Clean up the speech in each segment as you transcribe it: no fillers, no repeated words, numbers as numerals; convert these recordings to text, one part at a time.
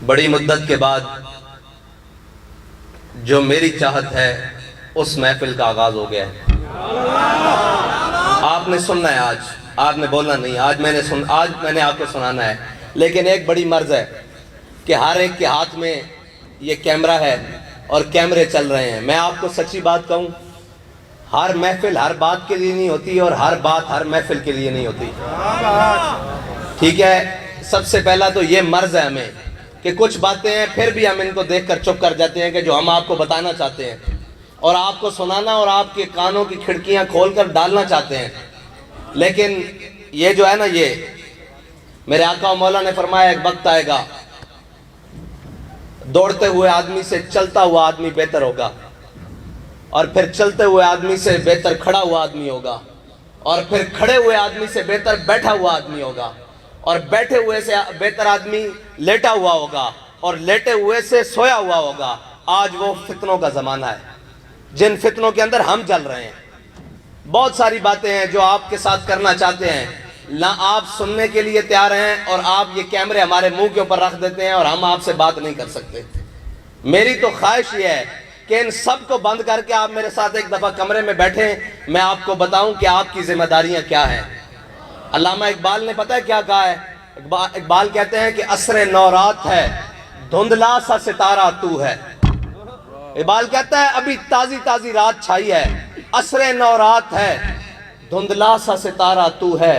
بڑی مدت کے بعد جو میری چاہت ہے اس محفل کا آغاز ہو گیا ہے۔ آپ نے سننا ہے، آج آپ نے بولنا نہیں، آج میں نے آپ کو سنانا ہے۔ لیکن ایک بڑی مرض ہے کہ ہر ایک کے ہاتھ میں یہ کیمرہ ہے اور کیمرے چل رہے ہیں۔ میں آپ کو سچی بات کہوں، ہر محفل ہر بات کے لیے نہیں ہوتی اور ہر بات ہر محفل کے لیے نہیں ہوتی، ٹھیک ہے؟ سب سے پہلا تو یہ مرض ہے ہمیں کہ کچھ باتیں ہیں پھر بھی ہم ان کو دیکھ کر چپ کر جاتے ہیں کہ جو ہم آپ کو بتانا چاہتے ہیں اور آپ کو سنانا اور آپ کے کانوں کی کھڑکیاں کھول کر ڈالنا چاہتے ہیں۔ لیکن یہ جو ہے نا، یہ میرے آقا و مولا نے فرمایا ایک وقت آئے گا دوڑتے ہوئے آدمی سے چلتا ہوا آدمی بہتر ہوگا، اور پھر چلتے ہوئے آدمی سے بہتر کھڑا ہوا آدمی ہوگا، اور پھر کھڑے ہوئے آدمی سے بہتر بیٹھا ہوا آدمی ہوگا، اور بیٹھے ہوئے سے بہتر آدمی لیٹا ہوا ہوگا، اور لیٹے ہوئے سے سویا ہوا ہوگا۔ آج وہ فتنوں کا زمانہ ہے جن فتنوں کے اندر ہم چل رہے ہیں۔ بہت ساری باتیں ہیں جو آپ کے ساتھ کرنا چاہتے ہیں، نہ آپ سننے کے لیے تیار ہیں اور آپ یہ کیمرے ہمارے منہ کے اوپر رکھ دیتے ہیں اور ہم آپ سے بات نہیں کر سکتے۔ میری تو خواہش یہ ہے کہ ان سب کو بند کر کے آپ میرے ساتھ ایک دفعہ کمرے میں بیٹھیں، میں آپ کو بتاؤں کہ آپ کی ذمہ داریاں کیا ہیں۔ علامہ اقبال نے پتہ ہے کیا کہا ہے؟ اقبال کہتے ہیں کہ عصر نو رات ہے، دھندلا سا ستارہ تو ہے۔ اقبال کہتا ہے ابھی تازی تازی رات چھائی ہے، عصر نو رات ہے، دھندلا سا ستارہ تو ہے،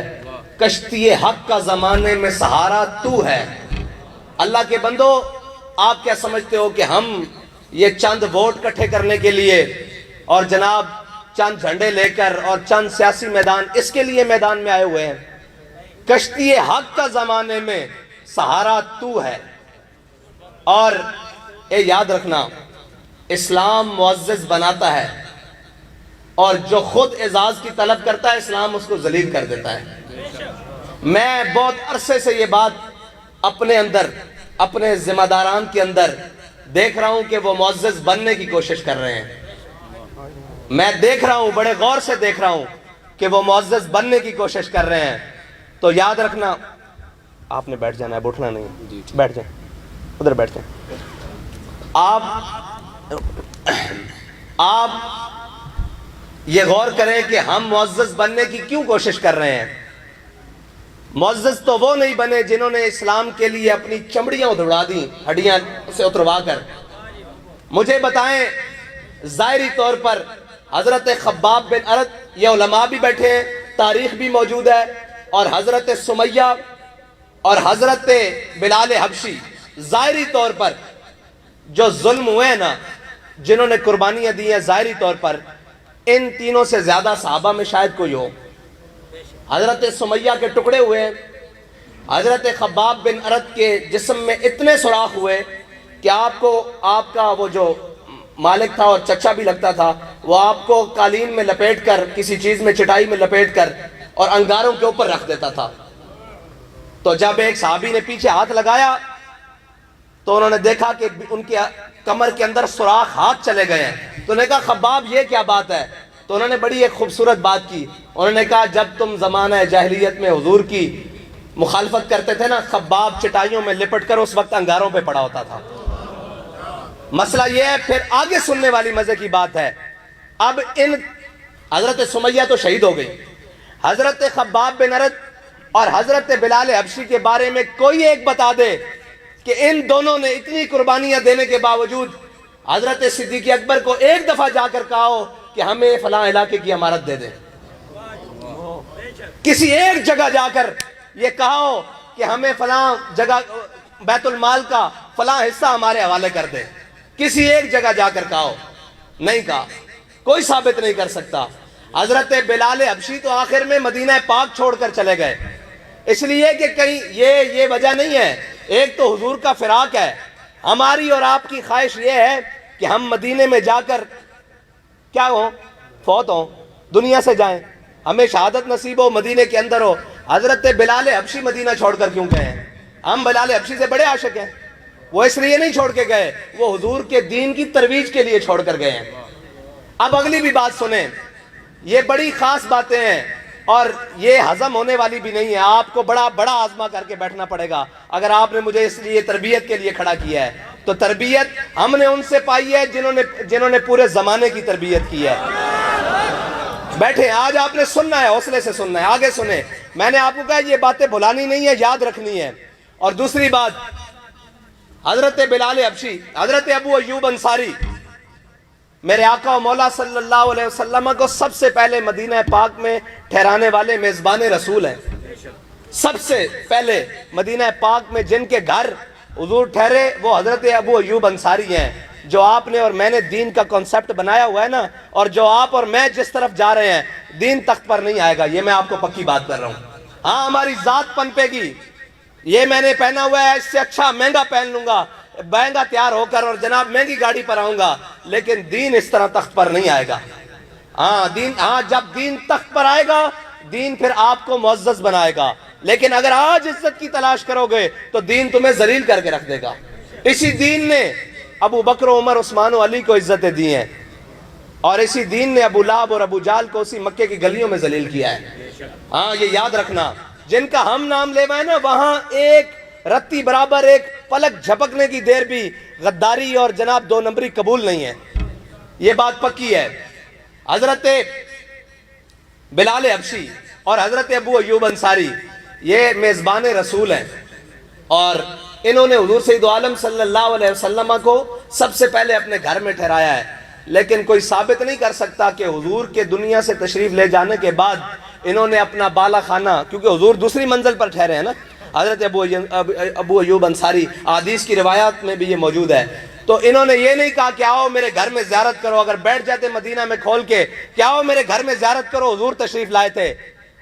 کشتی حق کا زمانے میں سہارا تو ہے۔ اللہ کے بندو، آپ کیا سمجھتے ہو کہ ہم یہ چند ووٹ کٹھے کرنے کے لیے اور جناب چند جھنڈے لے کر اور چند سیاسی میدان اس کے لیے میدان میں آئے ہوئے ہیں؟ کشتی حق کا زمانے میں سہارا تو ہے۔ اور یہ یاد رکھنا، اسلام معزز بناتا ہے اور جو خود اعزاز کی طلب کرتا ہے اسلام اس کو ذلیل کر دیتا ہے۔ میں بہت عرصے سے یہ بات اپنے اندر، اپنے ذمہ داران کے اندر دیکھ رہا ہوں کہ وہ معزز بننے کی کوشش کر رہے ہیں۔ میں دیکھ رہا ہوں، بڑے غور سے دیکھ رہا ہوں کہ وہ معزز بننے کی کوشش کر رہے ہیں۔ تو یاد رکھنا، آپ نے بیٹھ جانا ہے، اٹھنا نہیں، بیٹھ جائیں، ادھر بیٹھ جائیں۔ آپ یہ غور کریں کہ ہم معزز بننے کی کیوں کوشش کر رہے ہیں۔ معزز تو وہ نہیں بنے جنہوں نے اسلام کے لیے اپنی چمڑیاں اتروا دیں، ہڈیاں سے اتروا کر۔ مجھے بتائیں، ظاہری طور پر حضرت خباب بن ارد، یہ علماء بھی بیٹھے ہیں، تاریخ بھی موجود ہے، اور حضرت سمیہ اور حضرت بلال حبشی، ظاہری طور پر جو ظلم ہوئے ہیں نا، جنہوں نے قربانیاں دی ہیں ظاہری طور پر، ان تینوں سے زیادہ صحابہ میں شاید کوئی ہو۔ حضرت سمیہ کے ٹکڑے ہوئے ہیں، حضرت خباب بن ارد کے جسم میں اتنے سوراخ ہوئے کہ آپ کا وہ جو مالک تھا اور چچا بھی لگتا تھا، وہ آپ کو قالین میں لپیٹ کر، کسی چیز میں، چٹائی میں لپیٹ کر اور انگاروں کے اوپر رکھ دیتا تھا۔ تو جب ایک صحابی نے پیچھے ہاتھ لگایا تو انہوں نے دیکھا کہ ان کی کمر کے اندر سوراخ ہاتھ چلے گئے ہیں۔ تو انہوں نے کہا خباب یہ کیا بات ہے؟ تو انہوں نے بڑی ایک خوبصورت بات کی، انہوں نے کہا جب تم زمانہ جاہلیت میں حضور کی مخالفت کرتے تھے نا، خباب چٹائیوں میں لپٹ کر اس وقت انگاروں پہ پڑا ہوتا تھا۔ مسئلہ یہ ہے، پھر آگے سننے والی مزے کی بات ہے، اب حضرت سمیہ تو شہید ہو گئی، حضرت خباب بن ارد اور حضرت بلال حبشی کے بارے میں کوئی ایک بتا دے کہ ان دونوں نے اتنی قربانیاں دینے کے باوجود حضرت صدیق اکبر کو ایک دفعہ جا کر کہا ہو کہ ہمیں فلاں علاقے کی امارت دے دیں، کسی ایک جگہ جا کر یہ کہا ہو کہ ہمیں فلاں جگہ بیت المال کا فلاں حصہ ہمارے حوالے کر دے، کسی ایک جگہ جا کر کہا ہو؟ نہیں کہا، کوئی ثابت نہیں کر سکتا۔ حضرت بلال حبشی تو آخر میں مدینہ پاک چھوڑ کر چلے گئے، اس لیے کہ کہیں یہ وجہ نہیں ہے، ایک تو حضور کا فراق ہے، ہماری اور آپ کی خواہش یہ ہے کہ ہم مدینے میں جا کر کیا ہوں، فوت ہوں، دنیا سے جائیں، ہمیں شہادت نصیب ہو، مدینے کے اندر ہو۔ حضرت بلال حبشی مدینہ چھوڑ کر کیوں گئے ہیں؟ ہم بلال حبشی سے بڑے عاشق ہیں، وہ اس لیے نہیں چھوڑ کے گئے، وہ حضور کے دین کی ترویج کے لیے چھوڑ کر گئے ہیں۔ اب اگلی بھی بات سنیں، یہ بڑی خاص باتیں ہیں اور یہ ہضم ہونے والی بھی نہیں ہے. آپ کو بڑا بڑا آزما کر کے بیٹھنا پڑے گا. اگر آپ نے مجھے اس لیے تربیت کے لیے کھڑا کیا ہے تو تربیت ہم نے ان سے پائی ہے جنہوں نے پورے زمانے کی تربیت کی ہے. بیٹھیں, آج آپ نے سننا ہے, حوصلے سے سننا ہے, آگے سنیں. میں نے آپ کو کہا یہ باتیں بھلانی نہیں ہے, یاد رکھنی ہے. اور دوسری بات, حضرت بلال حبشی, حضرت ابو ایوب انصاری, میرے آقا و مولا صلی اللہ علیہ وسلم کو سب سے پہلے مدینہ پاک میں ٹھہرانے والے میزبان رسول ہیں. سب سے پہلے مدینہ پاک میں جن کے گھر حضور ٹھہرے وہ حضرت ابو ایوب انصاری ہیں. جو آپ نے اور میں نے دین کا کنسپٹ بنایا ہوا ہے نا, اور جو آپ اور میں جس طرف جا رہے ہیں, دین تخت پر نہیں آئے گا, یہ میں آپ کو پکی بات کر رہا ہوں. ہاں, ہماری ذات پنپے گی, یہ میں نے پہنا ہوا ہے اس سے اچھا مہنگا پہن لوں گا, مہنگا تیار ہو کر, اور جناب مہنگی گاڑی پر آؤں گا, لیکن دین اس طرح تخت پر نہیں آئے گا. ہاں, جب دین تخت پر آئے گا, دین پھر آپ کو معزز بنائے گا. لیکن اگر آج عزت کی تلاش کرو گے تو دین تمہیں ذلیل کر کے رکھ دے گا. اسی دین نے ابو بکر و عمر عثمان و علی کو عزتیں دی ہیں, اور اسی دین نے ابو لہب اور ابو جہل کو اسی مکے کی گلیوں میں ذلیل کیا ہے. ہاں, یہ یاد رکھنا, جن کا ہم نام لیوا ہے نا, وہاں ایک رتی برابر ایک پلک جھپکنے کی دیر بھی غداری اور جناب دو نمبری قبول نہیں ہے. یہ بات پکی ہے. حضرت بلال حبشی اور حضرت ابو ایوب انصاری یہ میزبان رسول ہیں, اور انہوں نے حضور سید عالم صلی اللہ علیہ وسلم کو سب سے پہلے اپنے گھر میں ٹھہرایا ہے. لیکن کوئی ثابت نہیں کر سکتا کہ حضور کے دنیا سے تشریف لے جانے کے بعد انہوں نے اپنا بالا خانہ, کیونکہ حضور دوسری منزل پر ٹھہرے ہیں نا, حضرت ابو ایوب انصاری, حدیث کی روایات میں بھی یہ موجود ہے, تو انہوں نے یہ نہیں کہا کہ آؤ میرے گھر میں زیارت کرو. اگر بیٹھ جاتے مدینہ میں کھول کے کہ آؤ میرے گھر میں زیارت کرو, حضور تشریف لائے تھے,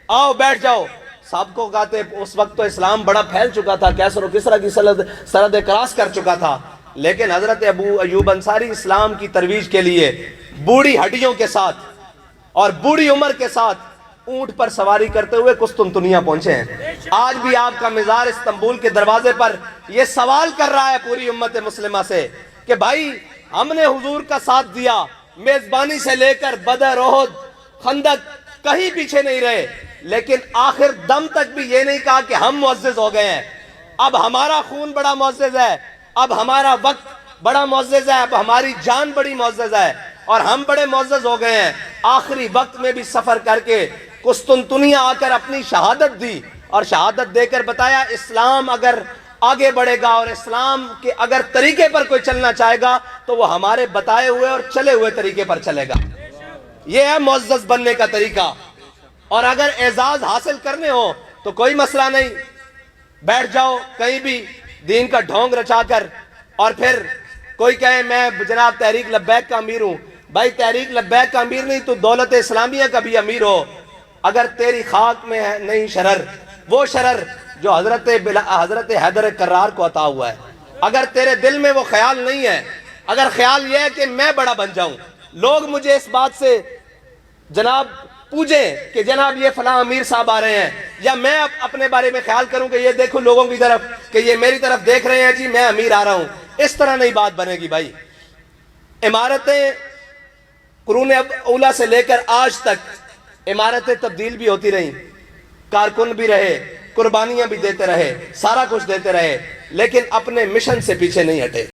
آؤ بیٹھ جاؤ. صاحب کو کہتے اس وقت تو اسلام بڑا پھیل چکا تھا, کیسر و کسرا کی سرحد کراس کر چکا تھا, لیکن حضرت ابو ایوب انصاری اسلام کی ترویج کے لیے بوڑھی ہڈیوں کے ساتھ اور بوڑھی عمر کے ساتھ اونٹ پر سواری کرتے ہوئے قسطنطنیہ پہنچے ہیں. آج بھی آپ کا مزار استنبول کے دروازے پر یہ سوال کر رہا ہے پوری امت مسلمہ سے کہ بھائی ہم نے حضور کا ساتھ دیا, میزبانی سے لے کر بدر, احد, خندق, کہیں پیچھے نہیں رہے, لیکن آخر دم تک بھی یہ نہیں کہا کہ ہم معزز ہو گئے ہیں, اب ہمارا خون بڑا معزز ہے, اب ہمارا وقت بڑا معزز ہے, اب ہماری جان بڑی معزز ہے, اور ہم بڑے معزز ہو گئے ہیں. آخری وقت میں بھی سفر کر کے قسطنطنیہ آ کر اپنی شہادت دی, اور شہادت دے کر بتایا اسلام اگر آگے بڑھے گا اور اسلام کے اگر طریقے پر کوئی چلنا چاہے گا تو وہ ہمارے بتائے ہوئے اور چلے ہوئے طریقے پر چلے گا. یہ ہے معزز بننے کا طریقہ. اور اگر اعزاز حاصل کرنے ہو تو کوئی مسئلہ نہیں, بیٹھ جاؤ کہیں بھی دین کا ڈھونگ رچا کر, اور پھر کوئی کہے میں جناب تحریک لبیک کا امیر ہوں. بھائی تحریک لبیک کا امیر نہیں, تو دولت اسلامیہ کا بھی امیر ہو. اگر تیری خاک میں ہے نہیں شرر, وہ شرر جو حضرت حیدر کرار کو عطا ہوا ہے, اگر تیرے دل میں وہ خیال نہیں ہے, اگر خیال یہ ہے کہ میں بڑا بن جاؤں, لوگ مجھے اس بات سے جناب پوچھیں کہ جناب یہ فلاں امیر صاحب آ رہے ہیں, یا میں اپنے بارے میں خیال کروں کہ یہ دیکھو لوگوں کی طرف کہ یہ میری طرف دیکھ رہے ہیں, جی میں امیر آ رہا ہوں, اس طرح نہیں بات بنے گی. بھائی عمارتیں قرون اولیٰ سے لے کر آج تک عمارتیں تبدیل بھی ہوتی رہیں, کارکن بھی رہے, قربانیاں بھی دیتے رہے, سارا کچھ دیتے رہے, لیکن اپنے مشن سے پیچھے نہیں ہٹے.